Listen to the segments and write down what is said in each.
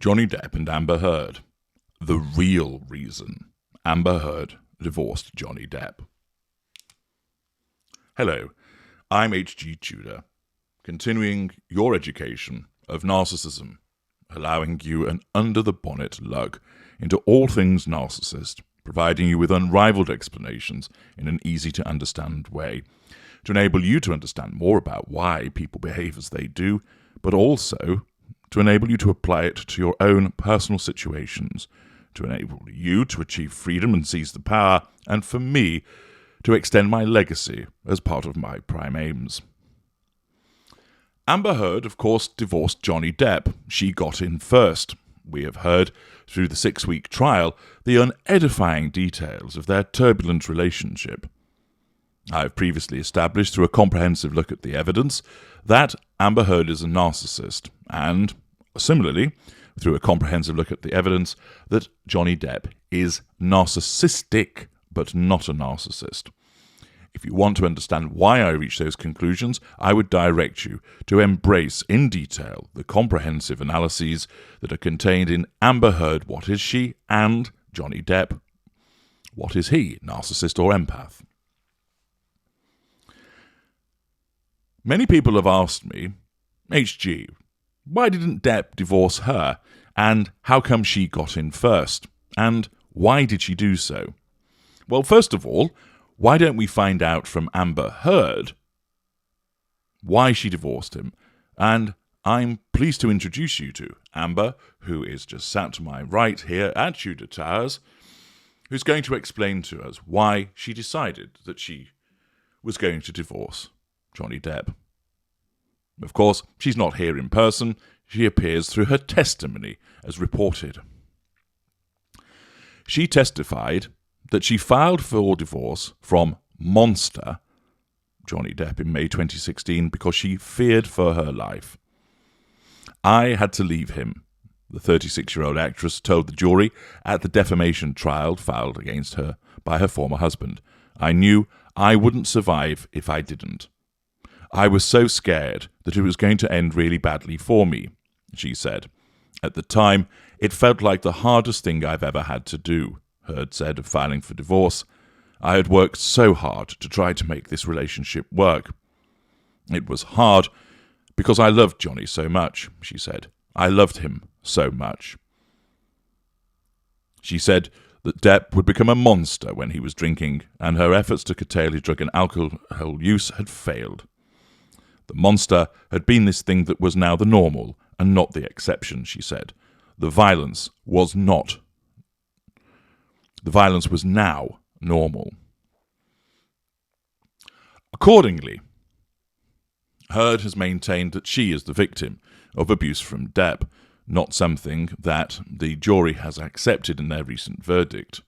Johnny Depp and Amber Heard. The real reason Amber Heard divorced Johnny Depp. Hello, I'm H.G. Tudor, continuing your education of narcissism, allowing you an under-the-bonnet lug into all things narcissist, providing you with unrivaled explanations in an easy-to-understand way, to enable you to understand more about why people behave as they do, but also to enable you to apply it to your own personal situations, to enable you to achieve freedom and seize the power, and for me, to extend my legacy as part of my prime aims. Amber Heard, of course, divorced Johnny Depp. She got in first. We have heard, through the 6-week trial, the unedifying details of their turbulent relationship. I have previously established, through a comprehensive look at the evidence, that Amber Heard is a narcissist, and, similarly, through a comprehensive look at the evidence, that Johnny Depp is narcissistic, but not a narcissist. If you want to understand why I reach those conclusions, I would direct you to embrace in detail the comprehensive analyses that are contained in Amber Heard, What Is She? And Johnny Depp, What Is He? Narcissist or Empath? Many people have asked me, HG, why didn't Depp divorce her? And how come she got in first? And why did she do so? Well, first of all, why don't we find out from Amber Heard why she divorced him? And I'm pleased to introduce you to Amber, who is just sat to my right here at Tudor Towers, who's going to explain to us why she decided that she was going to divorce Johnny Depp. Of course, she's not here in person. She appears through her testimony, as reported. She testified that she filed for divorce from Monster, Johnny Depp, in May 2016 because she feared for her life. I had to leave him, the 36-year-old actress told the jury at the defamation trial filed against her by her former husband. I knew I wouldn't survive if I didn't. I was so scared that it was going to end really badly for me, she said. At the time, it felt like the hardest thing I've ever had to do, Heard said of filing for divorce. I had worked so hard to try to make this relationship work. It was hard because I loved Johnny so much, she said. I loved him so much. She said that Depp would become a monster when he was drinking, and her efforts to curtail his drug and alcohol use had failed. The monster had been this thing that was now the normal and not the exception, she said. The violence was now normal. Accordingly, Heard has maintained that she is the victim of abuse from Depp, not something that the jury has accepted in their recent verdict.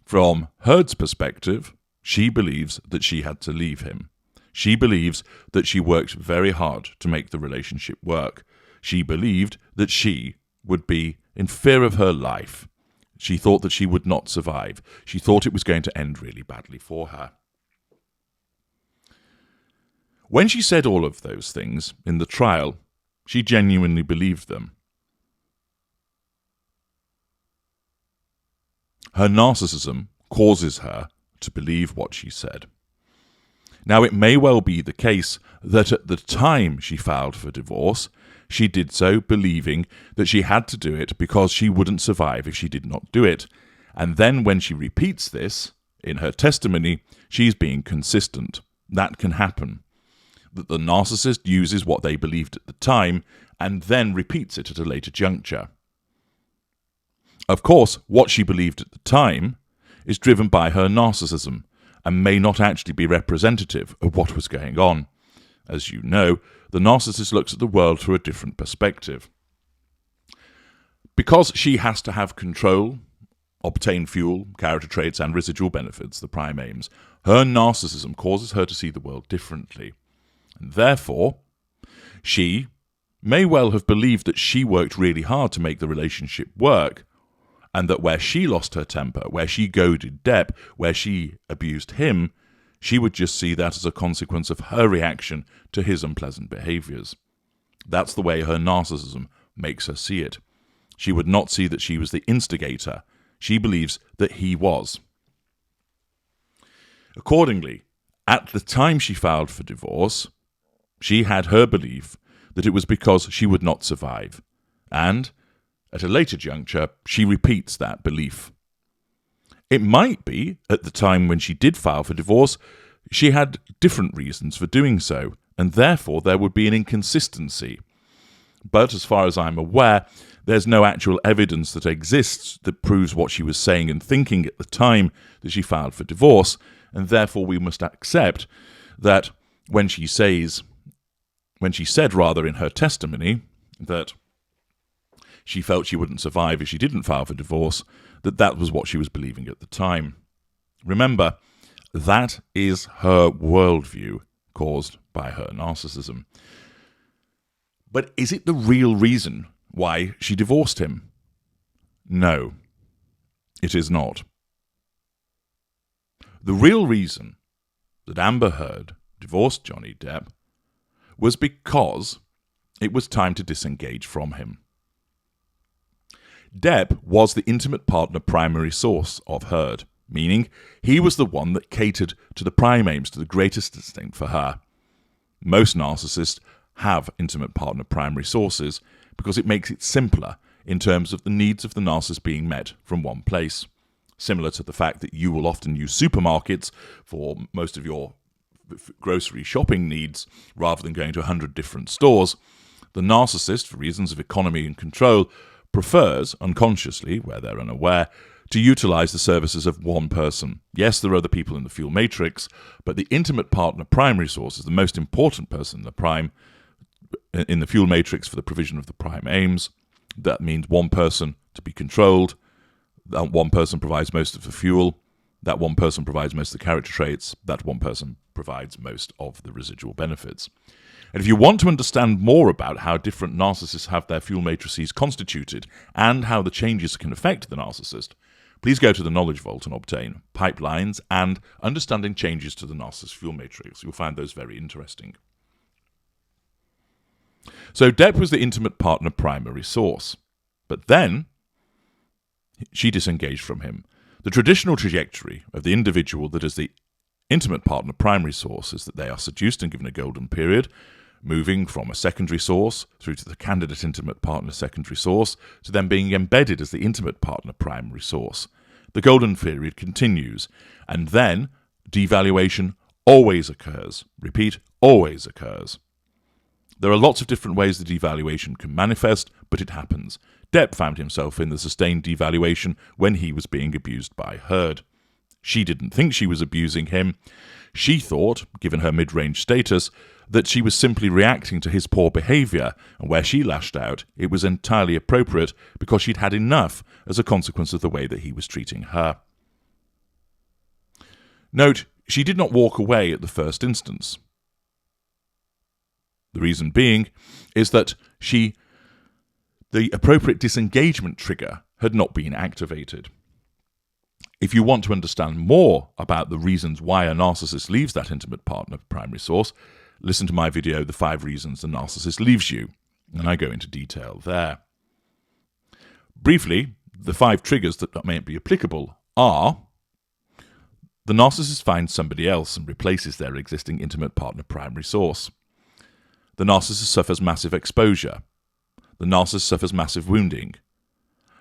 From Heard's perspective, she believes that she had to leave him. She believes that she worked very hard to make the relationship work. She believed that she would be in fear of her life. She thought that she would not survive. She thought it was going to end really badly for her. When she said all of those things in the trial, she genuinely believed them. Her narcissism causes her to believe what she said. Now, it may well be the case that at the time she filed for divorce, she did so believing that she had to do it because she wouldn't survive if she did not do it. And then when she repeats this in her testimony, she's being consistent. That can happen. That the narcissist uses what they believed at the time and then repeats it at a later juncture. Of course, what she believed at the time is driven by her narcissism and may not actually be representative of what was going on. As you know, the narcissist looks at the world through a different perspective. Because she has to have control, obtain fuel, character traits, and residual benefits, the prime aims, her narcissism causes her to see the world differently. And therefore, she may well have believed that she worked really hard to make the relationship work, and that where she lost her temper, where she goaded Depp, where she abused him, she would just see that as a consequence of her reaction to his unpleasant behaviours. That's the way her narcissism makes her see it. She would not see that she was the instigator. She believes that he was. Accordingly, at the time she filed for divorce, she had her belief that it was because she would not survive. And at a later juncture, she repeats that belief. It might be, at the time when she did file for divorce, she had different reasons for doing so, and therefore there would be an inconsistency. But as far as I'm aware, there's no actual evidence that exists that proves what she was saying and thinking at the time that she filed for divorce, and therefore we must accept that when she said in her testimony that she felt she wouldn't survive if she didn't file for divorce, that was what she was believing at the time. Remember, that is her worldview caused by her narcissism. But is it the real reason why she divorced him? No, it is not. The real reason that Amber Heard divorced Johnny Depp was because it was time to disengage from him. Depp was the intimate partner primary source of Heard, meaning he was the one that catered to the prime aims to the greatest extent for her. Most narcissists have intimate partner primary sources because it makes it simpler in terms of the needs of the narcissist being met from one place. Similar to the fact that you will often use supermarkets for most of your grocery shopping needs rather than going to 100 different stores, the narcissist, for reasons of economy and control, prefers, unconsciously, where they're unaware, to utilize the services of one person. Yes, there are other people in the fuel matrix, but the intimate partner primary source is the most important person in the fuel matrix for the provision of the prime aims. That means one person to be controlled. That one person provides most of the fuel. That one person provides most of the character traits. That one person provides most of the residual benefits. And if you want to understand more about how different narcissists have their fuel matrices constituted and how the changes can affect the narcissist, please go to the Knowledge Vault and obtain Pipelines and Understanding Changes to the Narcissist Fuel Matrix. You'll find those very interesting. So Depp was the intimate partner primary source. But then she disengaged from him. The traditional trajectory of the individual that is the intimate partner primary source is that they are seduced and given a golden period, moving from a secondary source through to the candidate intimate partner secondary source to then being embedded as the intimate partner primary source. The golden period continues, and then devaluation always occurs. Repeat, always occurs. There are lots of different ways the devaluation can manifest, but it happens. Depp found himself in the sustained devaluation when he was being abused by Heard. She didn't think she was abusing him. She thought, given her mid-range status, that she was simply reacting to his poor behaviour, and where she lashed out, it was entirely appropriate because she'd had enough as a consequence of the way that he was treating her. Note, she did not walk away at the first instance. The reason being is that the appropriate disengagement trigger had not been activated. If you want to understand more about the reasons why a narcissist leaves that intimate partner primary source, listen to my video, The 5 Reasons the Narcissist Leaves You, and I go into detail there. Briefly, the 5 triggers that may be applicable are: the narcissist finds somebody else and replaces their existing intimate partner primary source. The narcissist suffers massive exposure. The narcissist suffers massive wounding.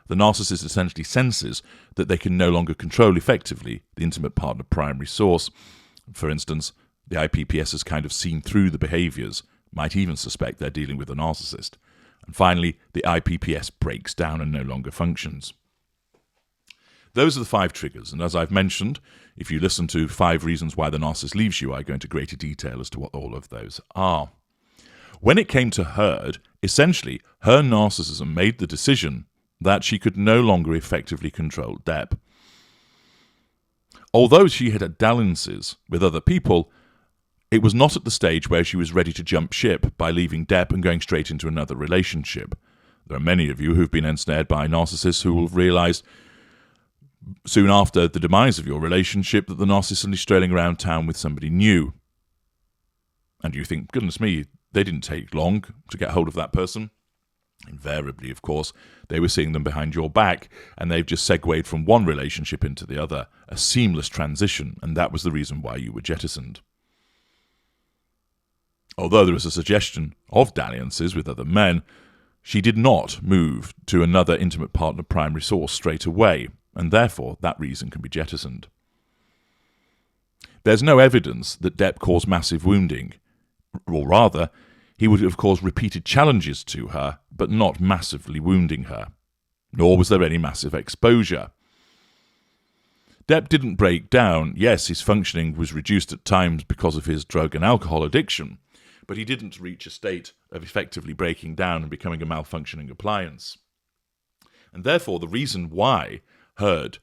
The narcissist essentially senses that they can no longer control effectively the intimate partner primary source. For instance, the IPPS has kind of seen through the behaviours, might even suspect they're dealing with a narcissist. And finally, the IPPS breaks down and no longer functions. Those are the 5 triggers, and as I've mentioned, if you listen to 5 Reasons Why the Narcissist Leaves You, I go into greater detail as to what all of those are. When it came to Heard, essentially, her narcissism made the decision that she could no longer effectively control Depp. Although she had dalliances with other people, it was not at the stage where she was ready to jump ship by leaving Depp and going straight into another relationship. There are many of you who've been ensnared by narcissists who will realise soon after the demise of your relationship that the narcissist is only strolling around town with somebody new. And you think, goodness me, they didn't take long to get hold of that person. Invariably, of course, they were seeing them behind your back, and they've just segued from one relationship into the other, a seamless transition, and that was the reason why you were jettisoned. Although there is a suggestion of dalliances with other men, she did not move to another intimate partner primary source straight away, and therefore that reason can be jettisoned. There's no evidence that Depp caused massive wounding, or rather, he would have caused repeated challenges to her, but not massively wounding her. Nor was there any massive exposure. Depp didn't break down. Yes, his functioning was reduced at times because of his drug and alcohol addiction, but he didn't reach a state of effectively breaking down and becoming a malfunctioning appliance. And therefore, the reason why Heard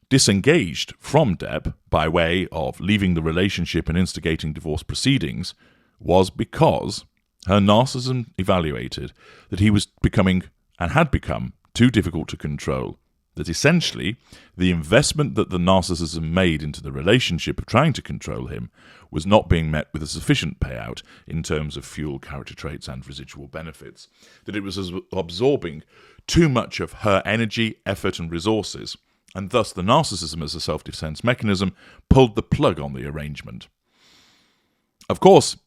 disengaged from Depp by way of leaving the relationship and instigating divorce proceedings was because her narcissism evaluated that he was becoming, and had become, too difficult to control, that essentially the investment that the narcissism made into the relationship of trying to control him was not being met with a sufficient payout in terms of fuel, character traits, and residual benefits, that it was absorbing too much of her energy, effort, and resources, and thus the narcissism as a self-defense mechanism pulled the plug on the arrangement. Of course,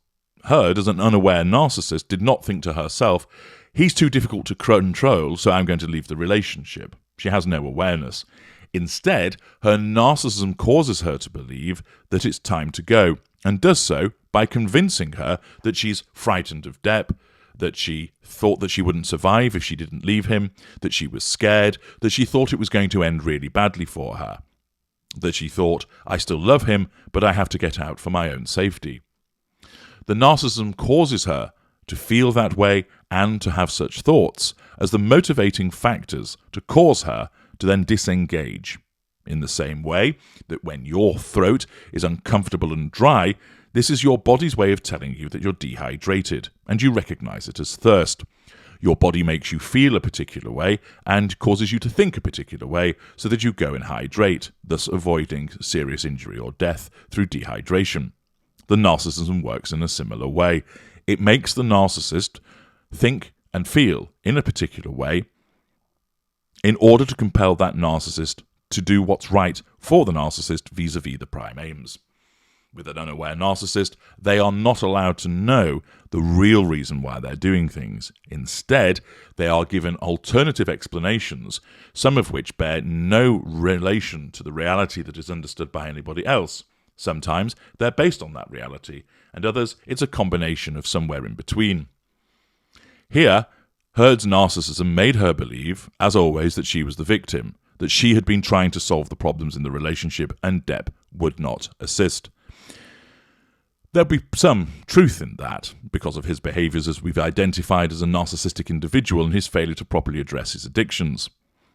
Heard, as an unaware narcissist, did not think to herself, he's too difficult to control, so I'm going to leave the relationship. She has no awareness. Instead, her narcissism causes her to believe that it's time to go, and does so by convincing her that she's frightened of Depp, that she thought that she wouldn't survive if she didn't leave him, that she was scared, that she thought it was going to end really badly for her, that she thought, I still love him, but I have to get out for my own safety. The narcissism causes her to feel that way and to have such thoughts as the motivating factors to cause her to then disengage. In the same way that when your throat is uncomfortable and dry, this is your body's way of telling you that you're dehydrated, and you recognize it as thirst. Your body makes you feel a particular way and causes you to think a particular way so that you go and hydrate, thus avoiding serious injury or death through dehydration. The narcissism works in a similar way. It makes the narcissist think and feel in a particular way in order to compel that narcissist to do what's right for the narcissist vis-a-vis the prime aims. With an unaware narcissist, they are not allowed to know the real reason why they're doing things. Instead, they are given alternative explanations, some of which bear no relation to the reality that is understood by anybody else. Sometimes they're based on that reality, and others it's a combination of somewhere in between. Here, Heard's narcissism made her believe, as always, that she was the victim, that she had been trying to solve the problems in the relationship and Depp would not assist. There'll be some truth in that, because of his behaviours as we've identified as a narcissistic individual and his failure to properly address his addictions.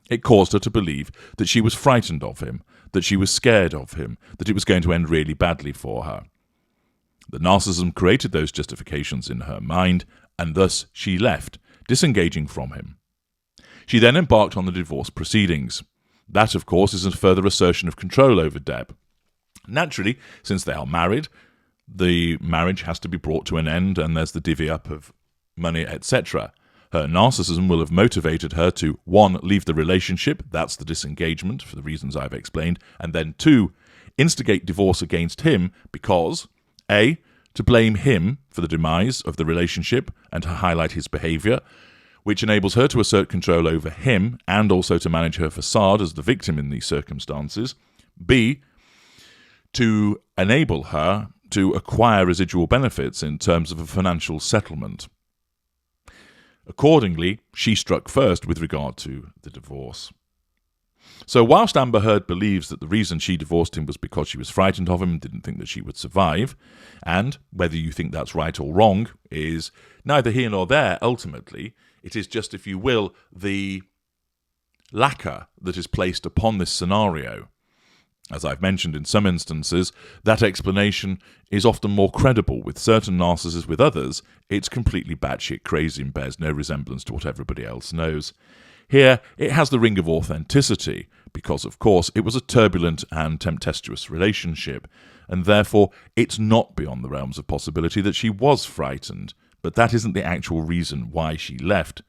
It caused her to believe that she was frightened of him, that she was scared of him, that it was going to end really badly for her. The narcissism created those justifications in her mind, and thus she left, disengaging from him. She then embarked on the divorce proceedings. That, of course, is a further assertion of control over Depp. Naturally, since they are married, the marriage has to be brought to an end, and there's the divvy up of money, etc. Her narcissism will have motivated her to, 1, leave the relationship, that's the disengagement, for the reasons I've explained, and then 2, instigate divorce against him because, A, to blame him for the demise of the relationship and to highlight his behaviour, which enables her to assert control over him and also to manage her facade as the victim in these circumstances, B, to enable her to acquire residual benefits in terms of a financial settlement. Accordingly, she struck first with regard to the divorce. So whilst Amber Heard believes that the reason she divorced him was because she was frightened of him and didn't think that she would survive, and whether you think that's right or wrong is neither here nor there ultimately, it is just, if you will, the lacquer that is placed upon this scenario. As I've mentioned in some instances, that explanation is often more credible with certain narcissists. With others, it's completely batshit crazy and bears no resemblance to what everybody else knows. Here, it has the ring of authenticity, because, of course, it was a turbulent and tempestuous relationship, and therefore it's not beyond the realms of possibility that she was frightened, but that isn't the actual reason why she left.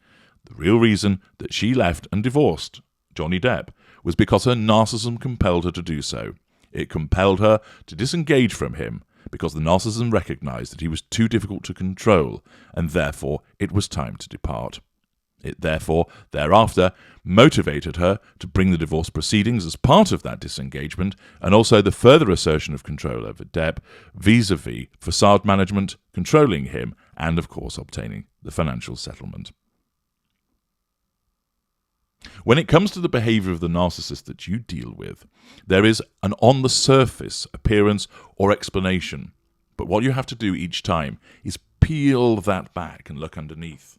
The real reason that she left and divorced Johnny Depp was because her narcissism compelled her to do so. It compelled her to disengage from him, because the narcissism recognized that he was too difficult to control, and therefore it was time to depart. It therefore, thereafter, motivated her to bring the divorce proceedings as part of that disengagement, and also the further assertion of control over Depp vis-à-vis facade management, controlling him, and of course obtaining the financial settlement. When it comes to the behavior of the narcissist that you deal with, there is an on-the-surface appearance or explanation, but what you have to do each time is peel that back and look underneath.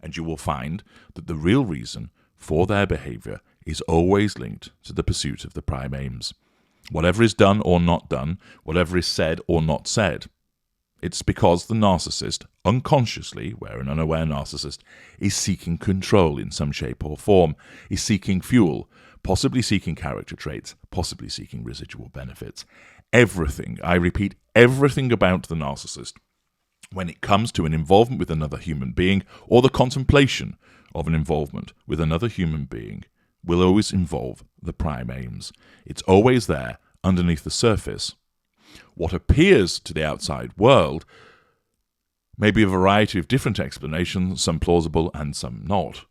And you will find that the real reason for their behavior is always linked to the pursuit of the prime aims. Whatever is done or not done, whatever is said or not said, it's because the narcissist, unconsciously, where an unaware narcissist, is seeking control in some shape or form, is seeking fuel, possibly seeking character traits, possibly seeking residual benefits. Everything, I repeat, everything about the narcissist, when it comes to an involvement with another human being or the contemplation of an involvement with another human being, will always involve the prime aims. It's always there underneath the surface. What appears to the outside world may be a variety of different explanations, some plausible and some not.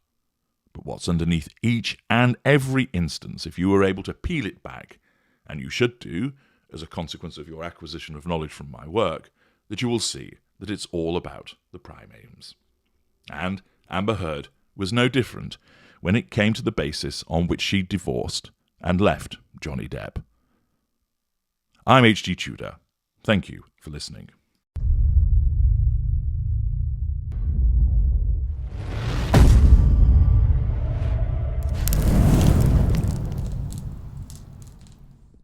But what's underneath each and every instance, if you were able to peel it back, and you should do, as a consequence of your acquisition of knowledge from my work, that you will see that it's all about the prime aims. And Amber Heard was no different when it came to the basis on which she divorced and left Johnny Depp. I'm H.G. Tudor. Thank you for listening.